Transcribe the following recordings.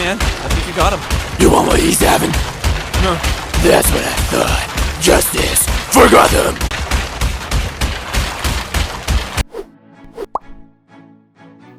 man. I think you got him. You want what he's having? No. That's what I thought. Justice for Gotham!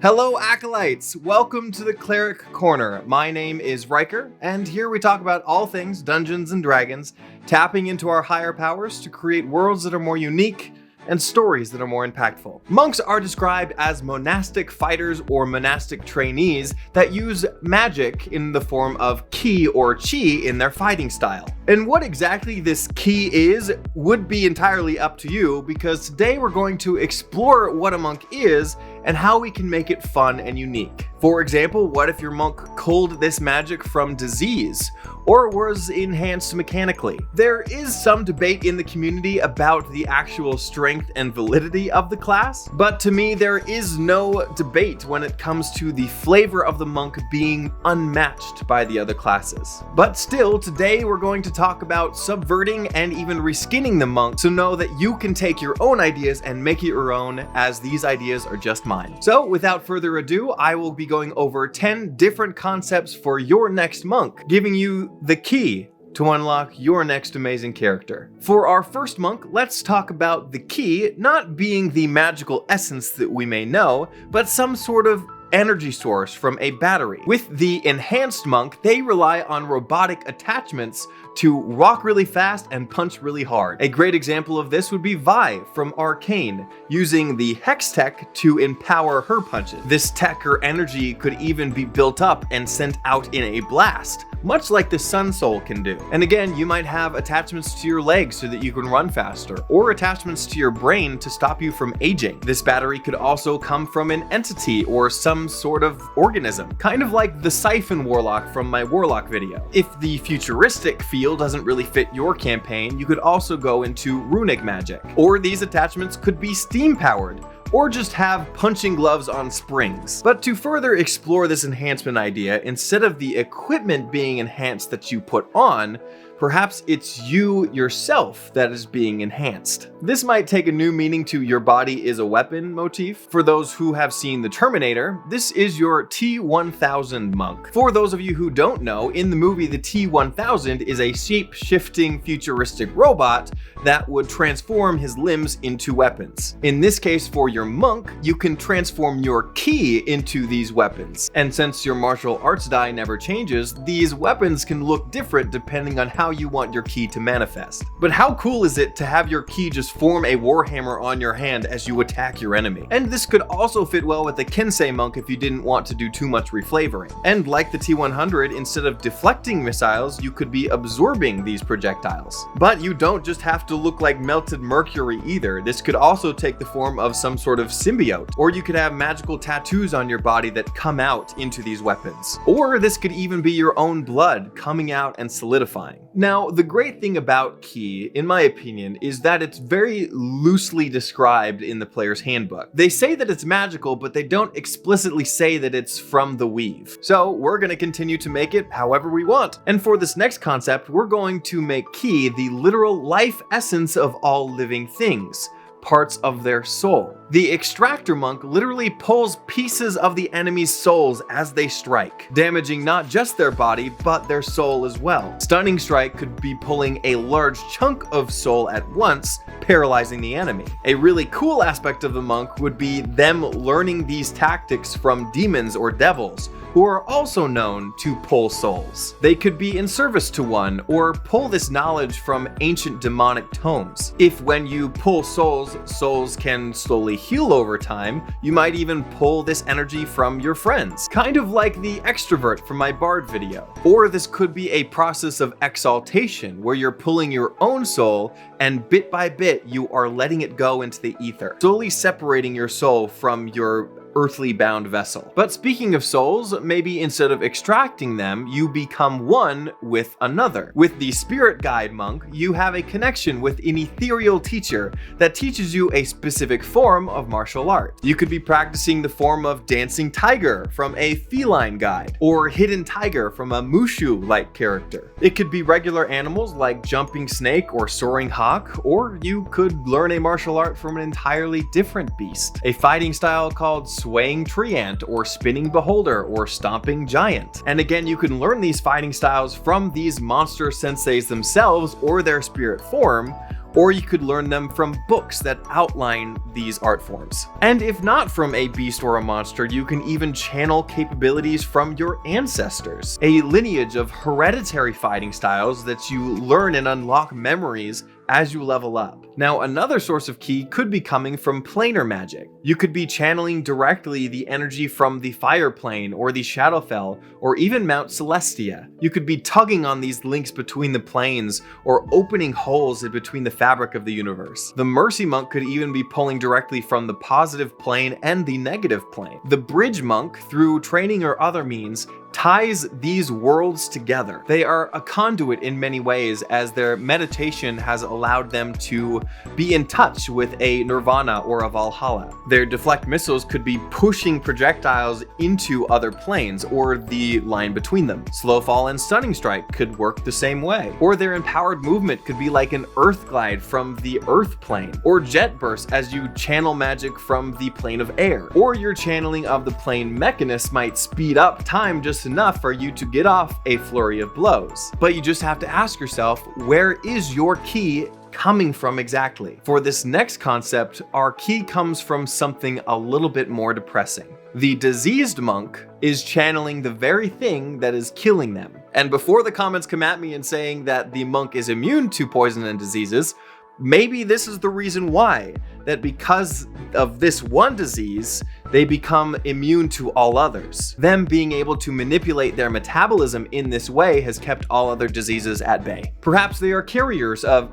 Hello Acolytes! Welcome to the Cleric Corner. My name is Riker, and here we talk about all things Dungeons & Dragons, tapping into our higher powers to create worlds that are more unique and stories that are more impactful. Monks are described as monastic fighters or monastic trainees that use magic in the form of ki or chi in their fighting style. And what exactly this ki is would be entirely up to you, because today we're going to explore what a monk is and how we can make it fun and unique. For example, what if your monk culled this magic from disease, or was enhanced mechanically? There is some debate in the community about the actual strength and validity of the class, but to me there is no debate when it comes to the flavor of the monk being unmatched by the other classes. But still, today we're going to talk about subverting and even reskinning the monk, so know that you can take your own ideas and make it your own, as these ideas are just mine. So without further ado, I will be going over 10 different concepts for your next monk, giving you the key to unlock your next amazing character. For our first monk, let's talk about the key not being the magical essence that we may know, but some sort of energy source from a battery. With the enhanced monk, they rely on robotic attachments to walk really fast and punch really hard. A great example of this would be Vi from Arcane, using the Hex Tech to empower her punches. This tech or energy could even be built up and sent out in a blast, much like the Sun Soul can do. And again, you might have attachments to your legs so that you can run faster, or attachments to your brain to stop you from aging. This battery could also come from an entity or some sort of organism, kind of like the Siphon Warlock from my Warlock video. If the futuristic feel doesn't really fit your campaign, you could also go into runic magic. Or these attachments could be steam powered, or just have punching gloves on springs. But to further explore this enhancement idea, instead of the equipment being enhanced that you put on, perhaps it's you yourself that is being enhanced. This might take a new meaning to your body is a weapon motif. For those who have seen The Terminator, this is your T-1000 monk. For those of you who don't know, in the movie the T-1000 is a shape-shifting futuristic robot that would transform his limbs into weapons. In this case, for your monk, you can transform your ki into these weapons. And since your martial arts die never changes, these weapons can look different depending on how you want your ki to manifest. But how cool is it to have your ki just form a warhammer on your hand as you attack your enemy? And this could also fit well with the Kensei monk if you didn't want to do too much reflavoring. And like the T-100, instead of deflecting missiles, you could be absorbing these projectiles. But you don't just have to look like melted mercury either. This could also take the form of some sort of symbiote, or you could have magical tattoos on your body that come out into these weapons. Or this could even be your own blood coming out and solidifying. Now, the great thing about ki, in my opinion, is that it's very loosely described in the player's handbook. They say that it's magical, but they don't explicitly say that it's from the weave. So we're going to continue to make it however we want. And for this next concept, we're going to make ki the literal life essence of all living things, parts of their soul. The Extractor monk literally pulls pieces of the enemy's souls as they strike, damaging not just their body, but their soul as well. Stunning Strike could be pulling a large chunk of soul at once, paralyzing the enemy. A really cool aspect of the monk would be them learning these tactics from demons or devils, who are also known to pull souls. They could be in service to one, or pull this knowledge from ancient demonic tomes. If when you pull souls, souls can slowly heal over time, you might even pull this energy from your friends, kind of like the extrovert from my Bard video. Or this could be a process of exaltation, where you're pulling your own soul, and bit by bit you are letting it go into the ether, slowly separating your soul from your earthly bound vessel. But speaking of souls, maybe instead of extracting them, you become one with another. With the Spirit Guide monk, you have a connection with an ethereal teacher that teaches you a specific form of martial art. You could be practicing the form of Dancing Tiger from a feline guide, or Hidden Tiger from a Mushu-like character. It could be regular animals like Jumping Snake or Soaring Hawk, or you could learn a martial art from an entirely different beast. A fighting style called swaying tree ant or spinning beholder or stomping giant. And again, you can learn these fighting styles from these monster senseis themselves or their spirit form, or you could learn them from books that outline these art forms. And if not from a beast or a monster, you can even channel capabilities from your ancestors, a lineage of hereditary fighting styles that you learn and unlock memories as you level up. Now, another source of ki could be coming from planar magic. You could be channeling directly the energy from the Fire Plane or the Shadowfell or even Mount Celestia. You could be tugging on these links between the planes or opening holes in between the fabric of the universe. The Mercy Monk could even be pulling directly from the positive plane and the negative plane. The Bridge Monk, through training or other means, ties these worlds together. They are a conduit in many ways, as their meditation has allowed them to be in touch with a Nirvana or a Valhalla. Their deflect missiles could be pushing projectiles into other planes or the line between them. Slow fall and stunning strike could work the same way. Or their empowered movement could be like an earth glide from the earth plane, or jet burst as you channel magic from the plane of air. Or your channeling of the plane mechanist might speed up time just enough for you to get off a flurry of blows. But you just have to ask yourself, where is your ki coming from exactly? For this next concept, our ki comes from something a little bit more depressing. The diseased monk is channeling the very thing that is killing them. And before the comments come at me and saying that the monk is immune to poison and diseases, maybe this is the reason why, that because of this one disease, they become immune to all others. Them being able to manipulate their metabolism in this way has kept all other diseases at bay. Perhaps they are carriers of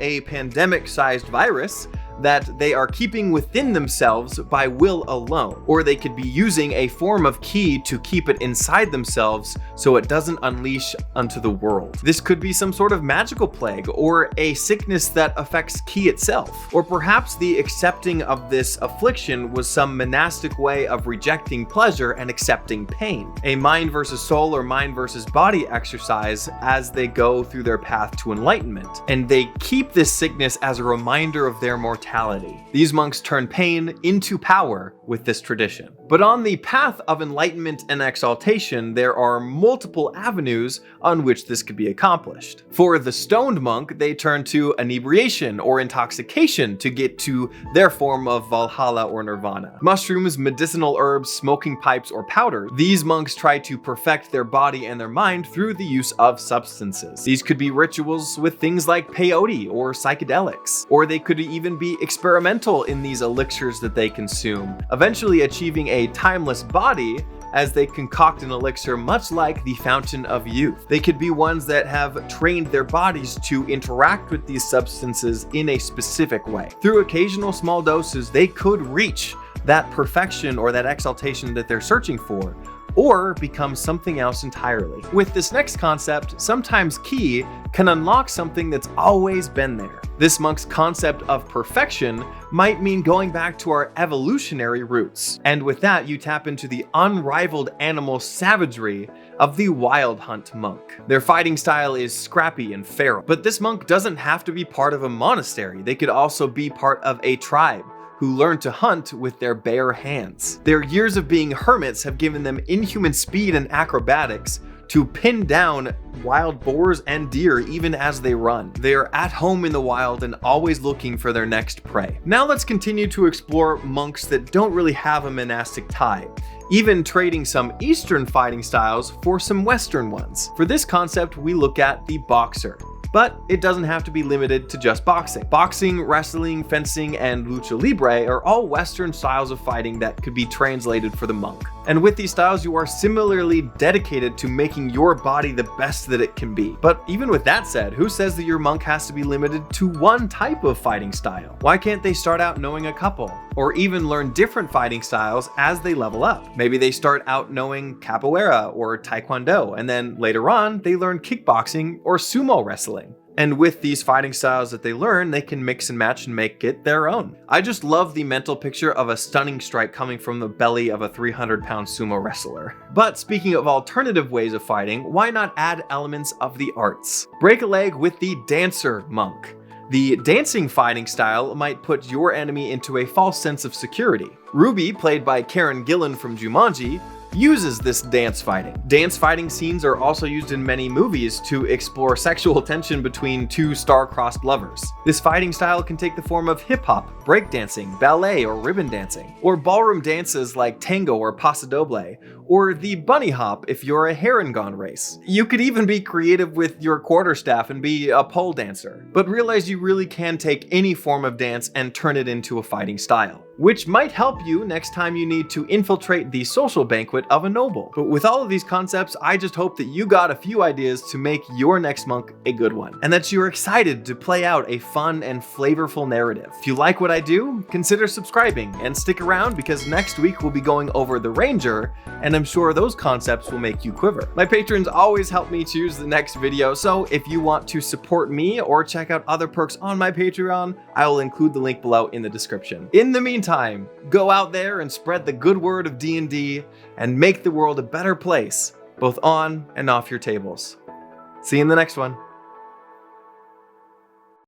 a pandemic-sized virus that they are keeping within themselves by will alone. Or they could be using a form of ki to keep it inside themselves so it doesn't unleash unto the world. This could be some sort of magical plague or a sickness that affects ki itself. Or perhaps the accepting of this affliction was some monastic way of rejecting pleasure and accepting pain. A mind versus soul or mind versus body exercise as they go through their path to enlightenment. And they keep this sickness as a reminder of their mortality. These monks turn pain into power with this tradition. But on the path of enlightenment and exaltation, there are multiple avenues on which this could be accomplished. For the stoned monk, they turn to inebriation or intoxication to get to their form of Valhalla or Nirvana. Mushrooms, medicinal herbs, smoking pipes, or powder. These monks try to perfect their body and their mind through the use of substances. These could be rituals with things like peyote or psychedelics, or they could even be experimental in these elixirs that they consume, eventually achieving a timeless body as they concoct an elixir much like the Fountain of Youth. They could be ones that have trained their bodies to interact with these substances in a specific way. Through occasional small doses, they could reach that perfection or that exaltation that they're searching for, or become something else entirely. With this next concept, sometimes ki can unlock something that's always been there. This monk's concept of perfection might mean going back to our evolutionary roots. And with that, you tap into the unrivaled animal savagery of the Wildhunt monk. Their fighting style is scrappy and feral, but this monk doesn't have to be part of a monastery. They could also be part of a tribe who learn to hunt with their bare hands. Their years of being hermits have given them inhuman speed and acrobatics to pin down wild boars and deer even as they run. They are at home in the wild and always looking for their next prey. Now let's continue to explore monks that don't really have a monastic tie, even trading some Eastern fighting styles for some Western ones. For this concept, we look at the boxer. But it doesn't have to be limited to just boxing. Boxing, wrestling, fencing, and lucha libre are all Western styles of fighting that could be translated for the monk. And with these styles, you are similarly dedicated to making your body the best that it can be. But even with that said, who says that your monk has to be limited to one type of fighting style? Why can't they start out knowing a couple? Or even learn different fighting styles as they level up? Maybe they start out knowing capoeira or taekwondo, and then later on, they learn kickboxing or sumo wrestling. And with these fighting styles that they learn, they can mix and match and make it their own. I just love the mental picture of a stunning strike coming from the belly of a 300-pound sumo wrestler. But speaking of alternative ways of fighting, why not add elements of the arts? Break a leg with the dancer monk. The dancing fighting style might put your enemy into a false sense of security. Ruby, played by Karen Gillan from Jumanji, uses this dance fighting. Dance fighting scenes are also used in many movies to explore sexual tension between two star-crossed lovers. This fighting style can take the form of hip-hop, breakdancing, ballet, or ribbon dancing, or ballroom dances like tango or paso doble, or the bunny hop if you're a herringon race. You could even be creative with your quarterstaff and be a pole dancer, but realize you really can take any form of dance and turn it into a fighting style, which might help you next time you need to infiltrate the social banquet of a noble. But with all of these concepts, I just hope that you got a few ideas to make your next monk a good one, and that you're excited to play out a fun and flavorful narrative. If you like what I do, consider subscribing and stick around, because next week we'll be going over the Ranger, and I'm sure those concepts will make you quiver. My patrons always help me choose the next video, so if you want to support me or check out other perks on my Patreon, I will include the link below in the description. In the meantime, go out there and spread the good word of D&D and make the world a better place, both on and off your tables. See you in the next one.